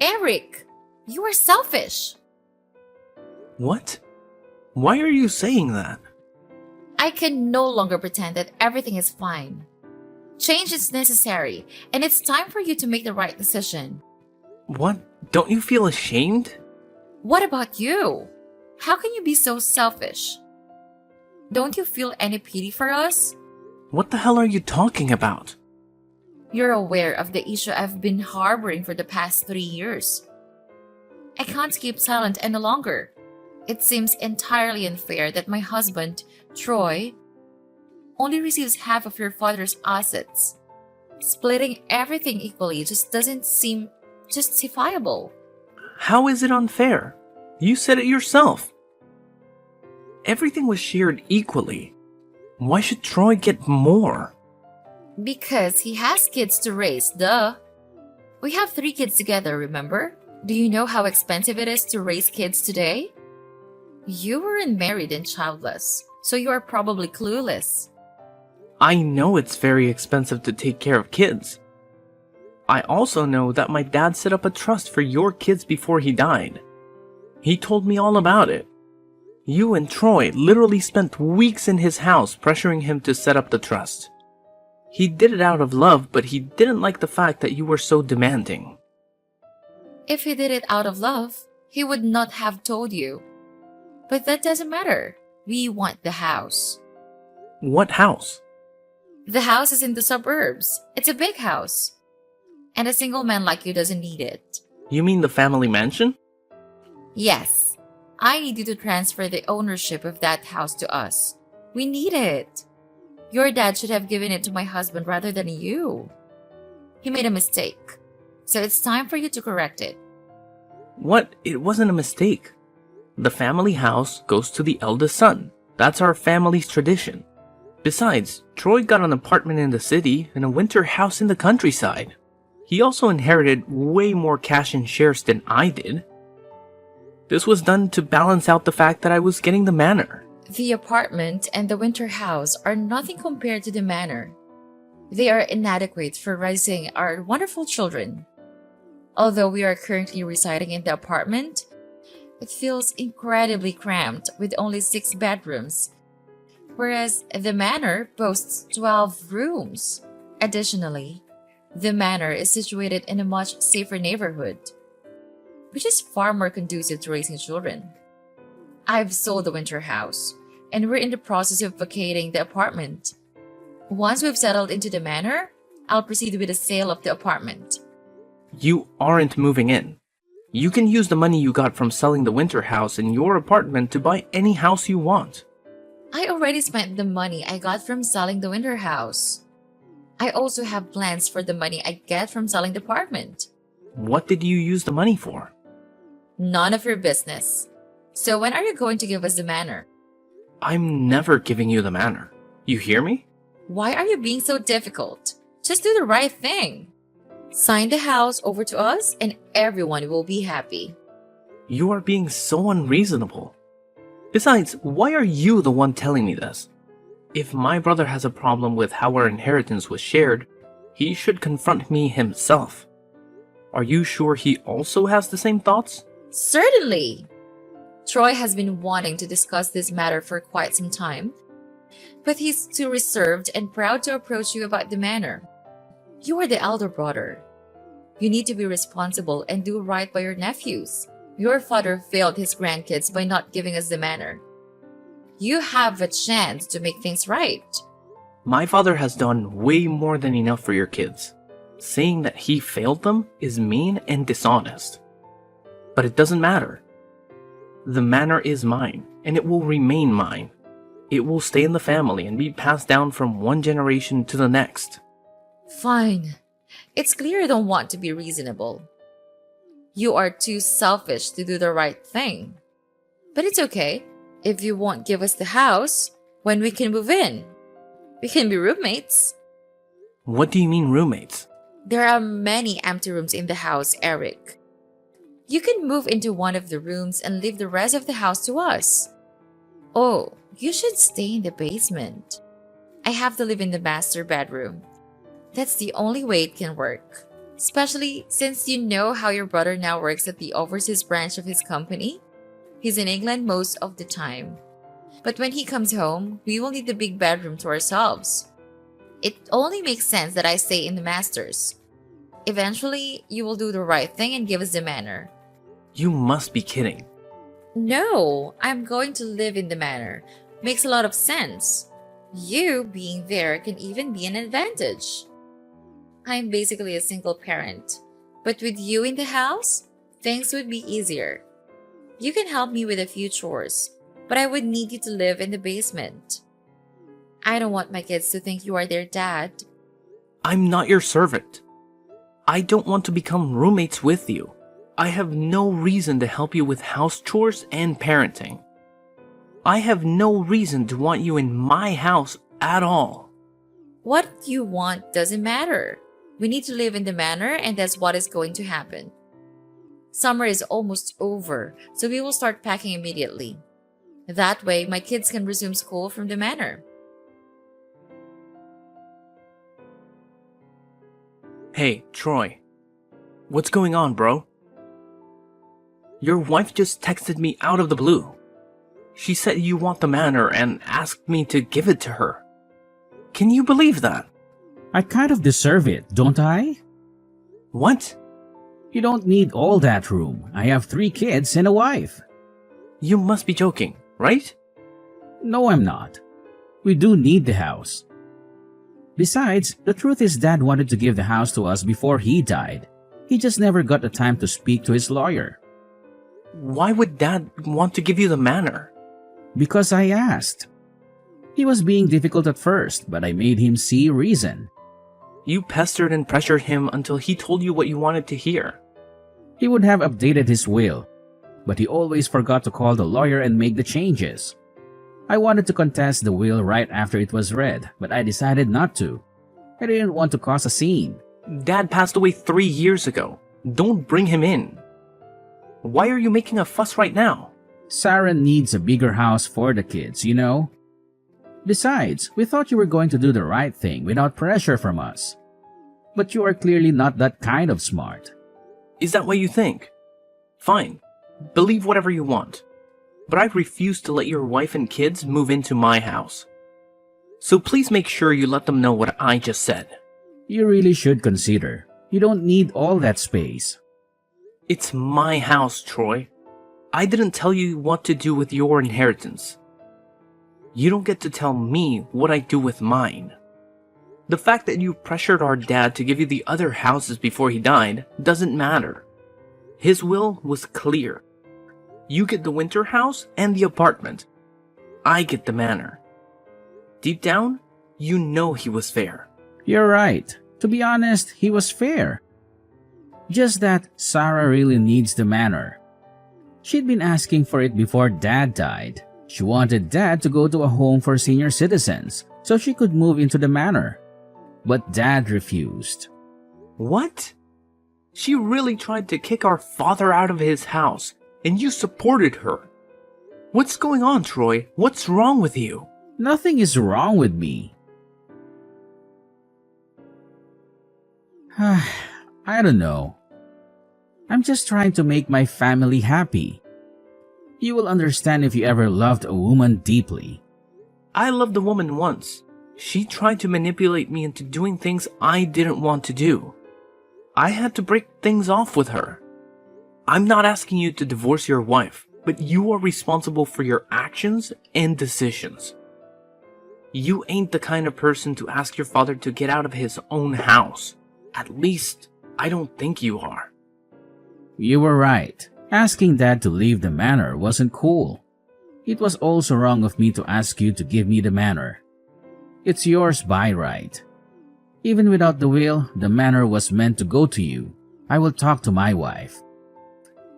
Eric, you are selfish. What? Why are you saying that? I can no longer pretend that everything is fine. Change is necessary, and it's time for you to make the right decision. What? Don't you feel ashamed? What about you? How can you be so selfish? Don't you feel any pity for us? What the hell are you talking about? You're aware of the issue I've been harboring for the past 3 years. I can't keep silent any longer. It seems entirely unfair that my husband, Troy, only receives half of your father's assets. Splitting everything equally just doesn't seem justifiable. How is it unfair? You said it yourself. Everything was shared equally. Why should Troy get more? Because he has kids to raise, duh. We have 3 kids together, remember? Do you know how expensive it is to raise kids today? You weren't married and childless, so you are probably clueless. I know it's very expensive to take care of kids. I also know that my dad set up a trust for your kids before he died. He told me all about it. You and Troy literally spent weeks in his house pressuring him to set up the trust. He did it out of love, but he didn't like the fact that you were so demanding. If he did it out of love, he would not have told you. But that doesn't matter. We want the house. What house? The house is in the suburbs. It's a big house. And a single man like you doesn't need it. You mean the family mansion? Yes, I need you to transfer the ownership of that house to us. We need it. Your dad should have given it to my husband rather than you. He made a mistake. So it's time for you to correct it. What? It wasn't a mistake. The family house goes to the eldest son. That's our family's tradition. Besides, Troy got an apartment in the city and a winter house in the countryside. He also inherited way more cash and shares than I did. This was done to balance out the fact that I was getting the manor. The apartment and the winter house are nothing compared to the manor. They are inadequate for raising our wonderful children. Although we are currently residing in the apartment, it feels incredibly cramped with only 6 bedrooms, whereas the manor boasts 12 rooms. Additionally, the manor is situated in a much safer neighborhood, which is far more conducive to raising children. I've sold the winter house, and we're in the process of vacating the apartment. Once we've settled into the manor, I'll proceed with the sale of the apartment. You aren't moving in. You can use the money you got from selling the winter house in your apartment to buy any house you want. I already spent the money I got from selling the winter house. I also have plans for the money I get from selling the apartment. What did you use the money for? None of your business. So when are you going to give us the manor? I'm never giving you the manor. You hear me? Why are you being so difficult? Just do the right thing. Sign the house over to us and everyone will be happy. You are being so unreasonable. Besides, why are you the one telling me this? If my brother has a problem with how our inheritance was shared, he should confront me himself. Are you sure he also has the same thoughts? Certainly. Troy has been wanting to discuss this matter for quite some time, but he's too reserved and proud to approach you about the manor. You are the elder brother. You need to be responsible and do right by your nephews. Your father failed his grandkids by not giving us the manor. You have a chance to make things right. My father has done way more than enough for your kids. Saying that he failed them is mean and dishonest. But it doesn't matter. The manor is mine, and it will remain mine. It will stay in the family and be passed down from one generation to the next. Fine. It's clear you don't want to be reasonable. You are too selfish to do the right thing. But it's okay. If you won't give us the house, when we can move in? We can be roommates. What do you mean roommates? There are many empty rooms in the house, Eric. You can move into one of the rooms and leave the rest of the house to us. Oh, you should stay in the basement. I have to live in the master bedroom. That's the only way it can work. Especially since you know how your brother now works at the overseas branch of his company. He's in England most of the time. But when he comes home, we will need the big bedroom to ourselves. It only makes sense that I stay in the Masters. Eventually, you will do the right thing and give us the manor. You must be kidding. No, I'm going to live in the manor. Makes a lot of sense. You being there can even be an advantage. I'm basically a single parent, but with you in the house, things would be easier. You can help me with a few chores, but I would need you to live in the basement. I don't want my kids to think you are their dad. I'm not your servant. I don't want to become roommates with you. I have no reason to help you with house chores and parenting. I have no reason to want you in my house at all. What you want doesn't matter. We need to live in the manor, and that's what is going to happen. Summer is almost over, so we will start packing immediately. That way, my kids can resume school from the manor. Hey, Troy. What's going on, bro? Your wife just texted me out of the blue. She said you want the manor and asked me to give it to her. Can you believe that? I kind of deserve it, don't I? What? You don't need all that room. I have 3 kids and a wife. You must be joking, right? No, I'm not. We do need the house. Besides, the truth is Dad wanted to give the house to us before he died. He just never got the time to speak to his lawyer. Why would Dad want to give you the manor? Because I asked. He was being difficult at first, but I made him see reason. You pestered and pressured him until he told you what you wanted to hear. He would have updated his will, but he always forgot to call the lawyer and make the changes. I wanted to contest the will right after it was read, but I decided not to. I didn't want to cause a scene. Dad passed away 3 years ago. Don't bring him in. Why are you making a fuss right now? Sarah needs a bigger house for the kids, you know? Besides, we thought you were going to do the right thing without pressure from us. But you are clearly not that kind of smart. Is that what you think? Fine. Believe whatever you want. But I refuse to let your wife and kids move into my house. So please make sure you let them know what I just said. You really should consider. You don't need all that space. It's my house, Troy. I didn't tell you what to do with your inheritance. You don't get to tell me what I do with mine. The fact that you pressured our dad to give you the other houses before he died doesn't matter. His will was clear. You get the winter house and the apartment. I get the manor. Deep down, you know he was fair. You're right. To be honest, he was fair. Just that Sarah really needs the manor. She'd been asking for it before Dad died. She wanted Dad to go to a home for senior citizens so she could move into the manor. But Dad refused. What? She really tried to kick our father out of his house, and you supported her. What's going on, Troy? What's wrong with you? Nothing is wrong with me. I don't know. I'm just trying to make my family happy. You will understand if you ever loved a woman deeply. I loved a woman once. She tried to manipulate me into doing things I didn't want to do. I had to break things off with her. I'm not asking you to divorce your wife, but you are responsible for your actions and decisions. You ain't the kind of person to ask your father to get out of his own house. At least, I don't think you are. You were right. Asking Dad to leave the manor wasn't cool. It was also wrong of me to ask you to give me the manor. It's yours by right. Even without the will, the manor was meant to go to you. I will talk to my wife.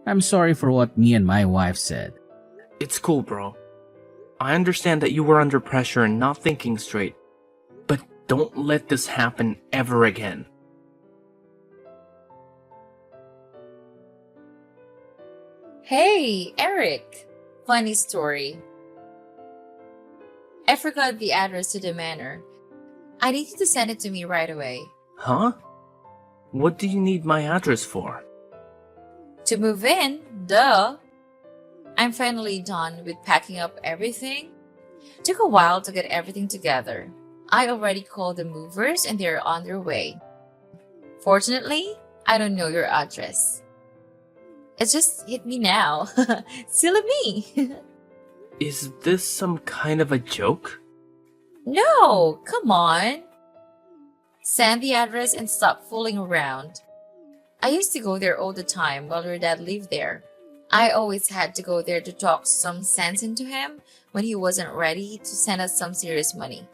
I'm sorry for what me and my wife said. It's cool, bro. I understand that you were under pressure and not thinking straight, but don't let this happen ever again. Hey, Eric! Funny story. I forgot the address to the manor. I need you to send it to me right away. Huh? What do you need my address for? To move in, duh. I'm finally done with packing up everything. Took a while to get everything together. I already called the movers and they're on their way. Fortunately, I don't know your address. It just hit me now. Silly me. Is this some kind of a joke? No, come on. Send the address and stop fooling around. I used to go there all the time while your dad lived there. I always had to go there to talk some sense into him when he wasn't ready to send us some serious money.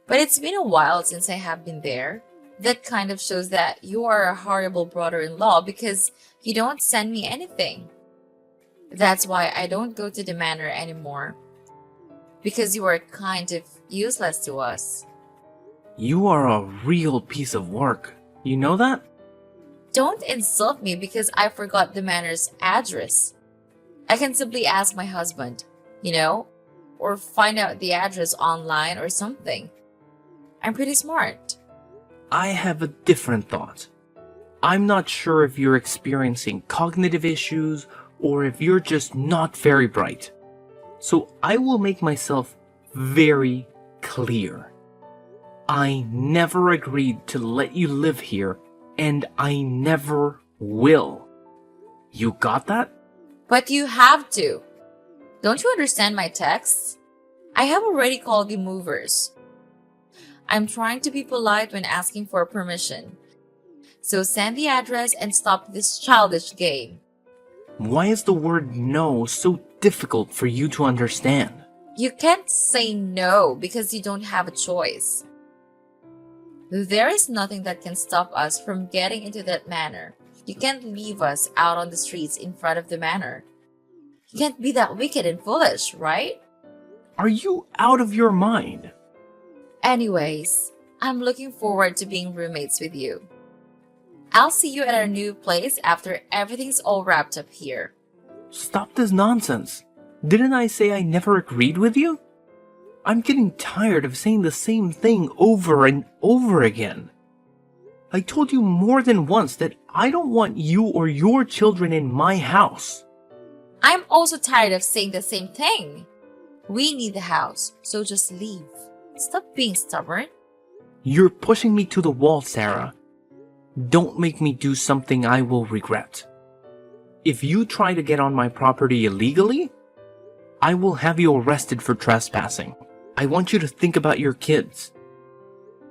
But it's been a while since I have been there. That kind of shows that you are a horrible brother-in-law because you don't send me anything. That's why I don't go to the manor anymore. Because you are kind of useless to us. You are a real piece of work. You know that? Don't insult me because I forgot the manor's address. I can simply ask my husband, or find out the address online or something. I'm pretty smart. I have a different thought. I'm not sure if you're experiencing cognitive issues or if you're just not very bright. So I will make myself very clear. I never agreed to let you live here, and I never will. You got that? But you have to. Don't you understand my texts? I have already called the movers. I'm trying to be polite when asking for permission. So send the address and stop this childish game. Why is the word no so difficult for you to understand? You can't say no because you don't have a choice. There is nothing that can stop us from getting into that manor. You can't leave us out on the streets in front of the manor. You can't be that wicked and foolish, right? Are you out of your mind? Anyways, I'm looking forward to being roommates with you. I'll see you at our new place after everything's all wrapped up here. Stop this nonsense. Didn't I say I never agreed with you? I'm getting tired of saying the same thing over and over again. I told you more than once that I don't want you or your children in my house. I'm also tired of saying the same thing. We need the house, so just leave. Stop being stubborn. You're pushing me to the wall, Sarah. Don't make me do something I will regret. If you try to get on my property illegally, I will have you arrested for trespassing. I want you to think about your kids.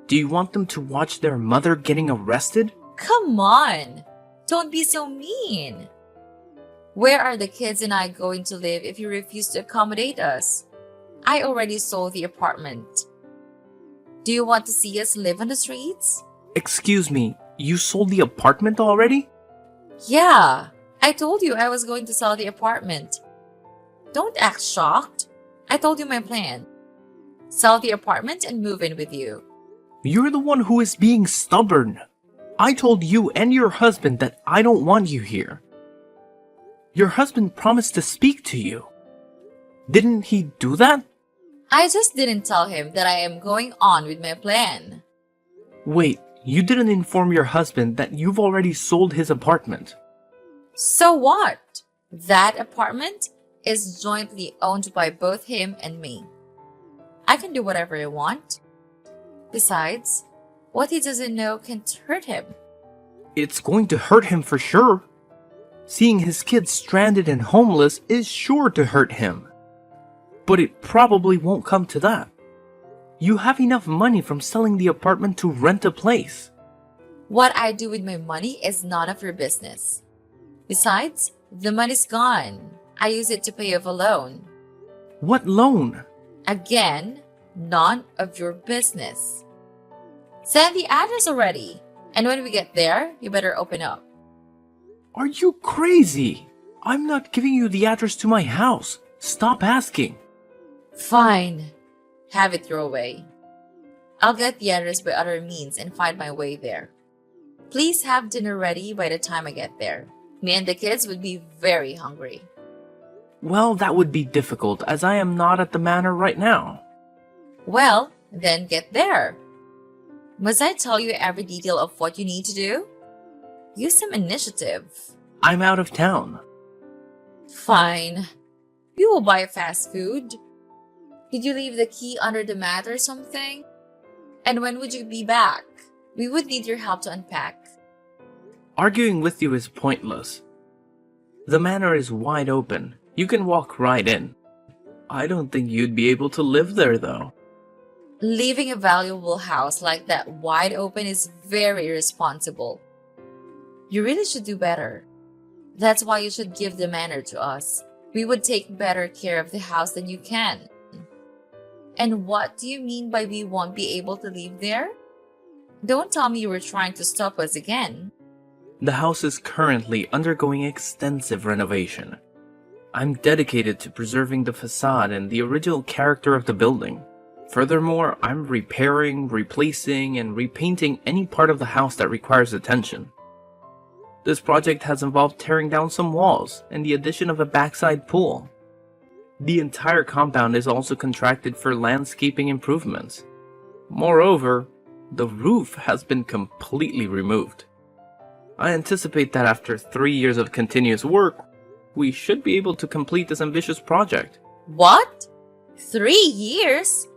Do you want them to watch their mother getting arrested? Come on! Don't be so mean. Where are the kids and I going to live if you refuse to accommodate us? I already sold the apartment. Do you want to see us live on the streets? Excuse me, you sold the apartment already? Yeah, I told you I was going to sell the apartment. Don't act shocked. I told you my plan. Sell the apartment and move in with you. You're the one who is being stubborn. I told you and your husband that I don't want you here. Your husband promised to speak to you. Didn't he do that? I just didn't tell him that I am going on with my plan. Wait, you didn't inform your husband that you've already sold his apartment. So what? That apartment is jointly owned by both him and me. I can do whatever I want. Besides, what he doesn't know can't hurt him. It's going to hurt him for sure. Seeing his kids stranded and homeless is sure to hurt him. But it probably won't come to that. You have enough money from selling the apartment to rent a place. What I do with my money is none of your business. Besides, the money's gone. I use it to pay off a loan. What loan? Again, none of your business. Send the address already. And when we get there, you better open up. Are you crazy? I'm not giving you the address to my house. Stop asking. Fine. Have it your way. I'll get the address by other means and find my way there. Please have dinner ready by the time I get there. Me and the kids would be very hungry. Well, that would be difficult as I am not at the manor right now. Well, then get there. Must I tell you every detail of what you need to do? Use some initiative. I'm out of town. Fine. We will buy fast food. Did you leave the key under the mat or something? And when would you be back? We would need your help to unpack. Arguing with you is pointless. The manor is wide open. You can walk right in. I don't think you'd be able to live there, though. Leaving a valuable house like that wide open is very irresponsible. You really should do better. That's why you should give the manor to us. We would take better care of the house than you can. And what do you mean by we won't be able to live there? Don't tell me you were trying to stop us again. The house is currently undergoing extensive renovation. I'm dedicated to preserving the facade and the original character of the building. Furthermore, I'm repairing, replacing, and repainting any part of the house that requires attention. This project has involved tearing down some walls and the addition of a backside pool. The entire compound is also contracted for landscaping improvements. Moreover, the roof has been completely removed. I anticipate that after 3 years of continuous work, we should be able to complete this ambitious project. What? 3 years?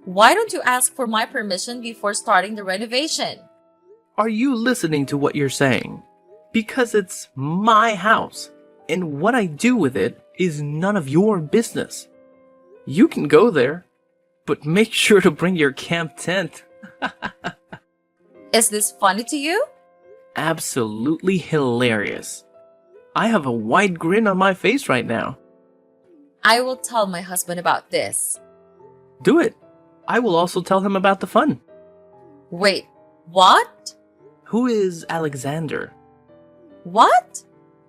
Why don't you ask for my permission before starting the renovation? Are you listening to what you're saying? Because it's my house, and what I do with it is none of your business. You can go there, but make sure to bring your camp tent. Is this funny to you? Absolutely hilarious. I have a wide grin on my face right now. I will tell my husband about this. Do it. I will also tell him about the fun. Wait, what? Who is Alexander? What?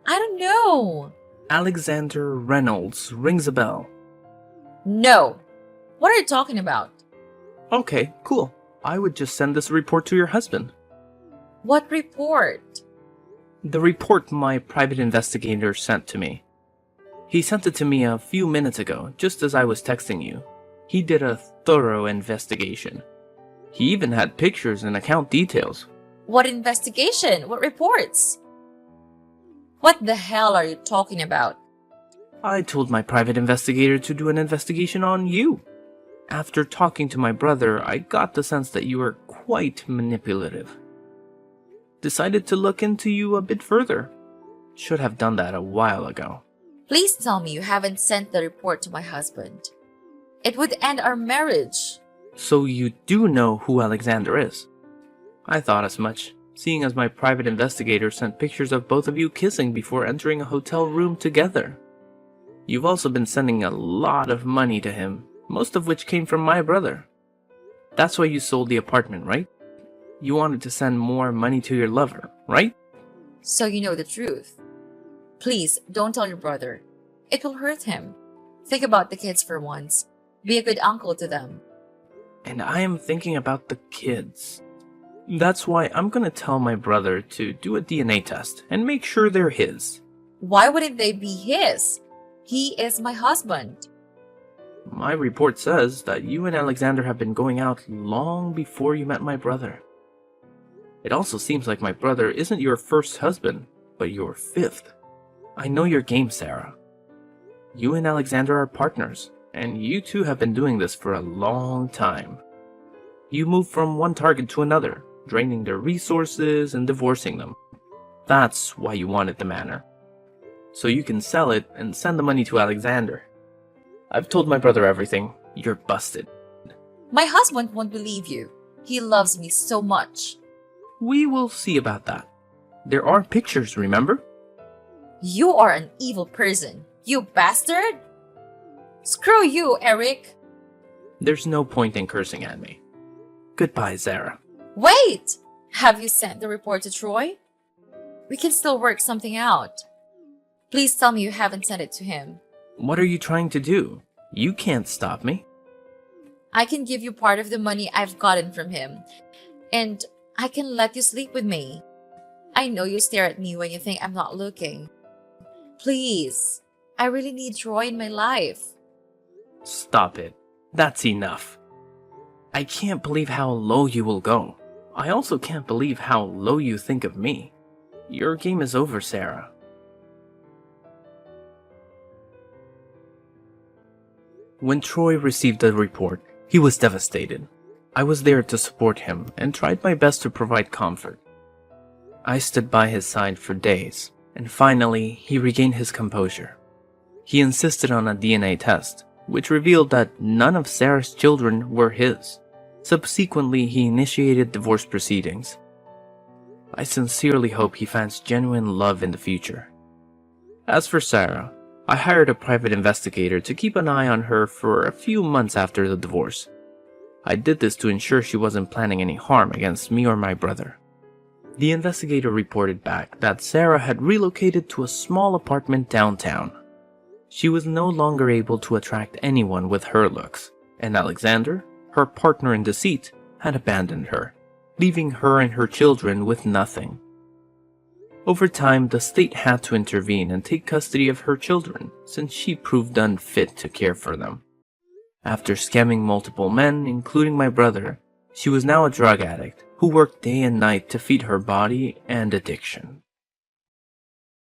I don't know. Alexander Reynolds rings a bell. No. What are you talking about? Okay, cool. I would just send this report to your husband. What report? The report my private investigator sent to me. He sent it to me a few minutes ago, just as I was texting you. He did a thorough investigation. He even had pictures and account details. What investigation? What reports? What the hell are you talking about? I told my private investigator to do an investigation on you. After talking to my brother, I got the sense that you were quite manipulative. Decided to look into you a bit further. Should have done that a while ago. Please tell me you haven't sent the report to my husband. It would end our marriage. So you do know who Alexander is? I thought as much, seeing as my private investigator sent pictures of both of you kissing before entering a hotel room together. You've also been sending a lot of money to him, most of which came from my brother. That's why you sold the apartment, right? You wanted to send more money to your lover, right? So you know the truth. Please, don't tell your brother. It will hurt him. Think about the kids for once. Be a good uncle to them. And I am thinking about the kids. That's why I'm gonna tell my brother to do a DNA test and make sure they're his. Why wouldn't they be his? He is my husband. My report says that you and Alexander have been going out long before you met my brother. It also seems like my brother isn't your first husband, but your fifth. I know your game, Sarah. You and Alexander are partners, and you two have been doing this for a long time. You move from one target to another, draining their resources and divorcing them. That's why you wanted the manor. So you can sell it and send the money to Alexander. I've told my brother everything. You're busted. My husband won't believe you. He loves me so much. We will see about that. There are pictures, remember? You are an evil person. You bastard! Screw you, Eric! There's no point in cursing at me. Goodbye, Zara. Wait! Have you sent the report to Troy? We can still work something out. Please tell me you haven't sent it to him. What are you trying to do? You can't stop me. I can give you part of the money I've gotten from him. And I can let you sleep with me. I know you stare at me when you think I'm not looking. Please, I really need Troy in my life. Stop it. That's enough. I can't believe how low you will go. I also can't believe how low you think of me. Your game is over, Sarah. When Troy received the report, he was devastated. I was there to support him and tried my best to provide comfort. I stood by his side for days, and finally he regained his composure. He insisted on a DNA test, which revealed that none of Sarah's children were his. Subsequently, he initiated divorce proceedings. I sincerely hope he finds genuine love in the future. As for Sarah, I hired a private investigator to keep an eye on her for a few months after the divorce. I did this to ensure she wasn't planning any harm against me or my brother. The investigator reported back that Sarah had relocated to a small apartment downtown. She was no longer able to attract anyone with her looks, and Alexander, her partner in deceit, had abandoned her, leaving her and her children with nothing. Over time, the state had to intervene and take custody of her children, since she proved unfit to care for them. After scamming multiple men, including my brother, she was now a drug addict who worked day and night to feed her body and addiction.